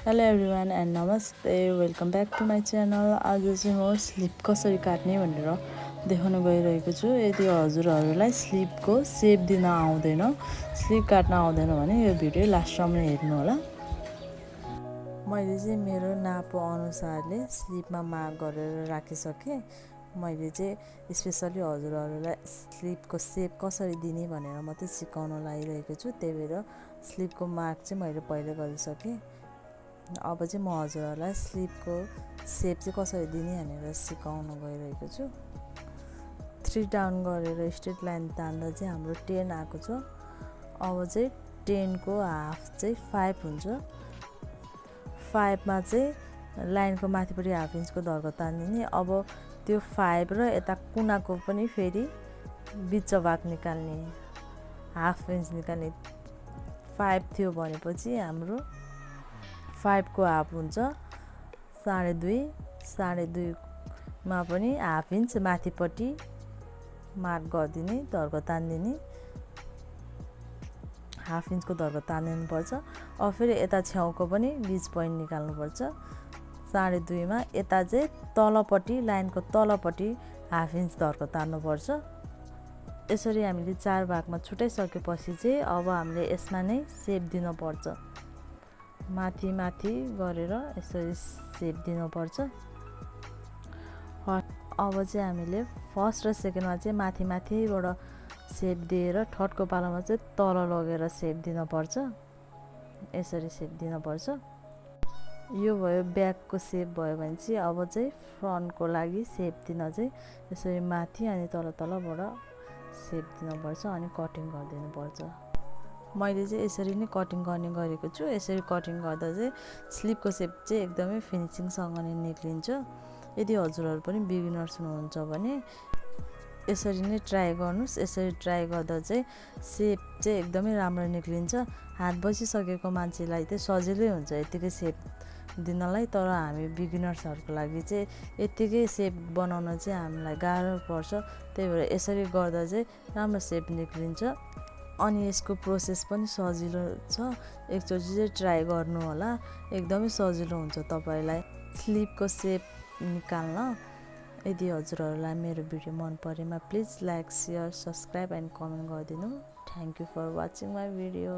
Hello everyone and नमस्ते welcome back to my channel. आज चाहिँ म स्लिप कसरी काट्ने भनेर देखाउन गइरहेको छु। यदि हजुरहरूलाई स्लिपको सेप दिन आउँदैन, स्लिप काट्न आउँदैन भने यो भिडियो लास्टसम्म हेर्नु होला। मैले चाहिँ मेरो नाप अनुसारले स्लिपमा मार्क गरेर राखिसकेँ। मैले चाहिँ स्पेसली हजुरहरूलाई स्लिपको सेप कसरी दिने भनेर मात्रै सिकाउन लागिरहेको छु। त्यही भएर स्लिपको मार्क चाहिँ मैले पहिले गरिसकेँ। अब चाहिँ म हजुरहरूलाई स्लिपको सेप चाहिँ कसरी दिने भनेर सिकाउन गइरहेको छु। 3 डाउन गरेर स्ट्रेट लाइन तान्दा चाहिँ हाम्रो 10 आएको छ। अब चाहिँ 10 को हाफ चाहिँ 5 हुन्छ। 5 मा चाहिँ लाइनको माथिपट्टि हाफ इन्चको धर्को तानिदिने। अब त्यो 5 र यता कुनाको पनि फेरि बिच भाग निकाल्ने, हाफ इन्च निकाल्ने। 5 थियो भनेपछि हाम्रो 5 को हाफ हुन्छ 2.5। 2.5 मा पनि हाफ इन्च माथिपट्टि मार्क गरिदिने, धर्को तानिदिने, हाफ इन्चको धर्को तानिदिनुपर्छ। अब फेरि यता छेउको पनि बिच पोइन्ट निकाल्नुपर्छ। 2.5 मा यता चाहिँ तलपट्टि, लाइनको तलपट्टि हाफ इन्च धर्को तान्नुपर्छ। यसरी हामीले 4 भागमा छुटाइसकेपछि चाहिँ अब हामीले यसमा नै सेप दिनुपर्छ। माथि माथि गरेर यसरी सेप दिनुपर्छ। अब चाहिँ हामीले फर्स्ट र सेकेन्डमा चाहिँ माथि माथिबाट सेप दिएर थर्डको पालामा चाहिँ तल लगेर सेप दिनुपर्छ। यसरी सेप दिनुपर्छ। यो भयो ब्याकको सेप भयो भने चाहिँ अब चाहिँ फ्रन्टको लागि सेप दिन चाहिँ यसरी माथि अनि तल तलबाट सेप दिनुपर्छ अनि कटिङ गरिदिनुपर्छ। मैले चाहिँ यसरी नै कटिङ गर्ने गरेको छु। यसरी कटिङ गर्दा चाहिँ स्लिपको सेप चाहिँ एकदमै फिनिसिङसँगले निक्लिन्छ। यदि हजुरहरू पनि बिगिनर्स हुनुहुन्छ भने यसरी नै ट्राई गर्नुहोस्। यसरी ट्राई गर्दा चाहिँ सेप चाहिँ एकदमै राम्रो निक्लिन्छ। हात बसिसकेको मान्छेलाई चाहिँ सजिलै हुन्छ यतिकै सेप दिनलाई, तर हामी बिगिनर्सहरूको लागि चाहिँ यतिकै सेप बनाउन चाहिँ हामीलाई गाह्रो पर्छ। त्यही भएर यसरी गर्दा चाहिँ राम्रो सेप निक्लिन्छ अनि यसको प्रोसेस पनि सजिलो छ। एकचोटि चाहिँ ट्राई गर्नु होला, एकदमै सजिलो हुन्छ तपाईँलाई स्लिपको सेप निकाल्न। यदि हजुरहरूलाई मेरो भिडियो मन परेमा please like, share, subscribe and comment गरिदिनु। Thank you for watching my video.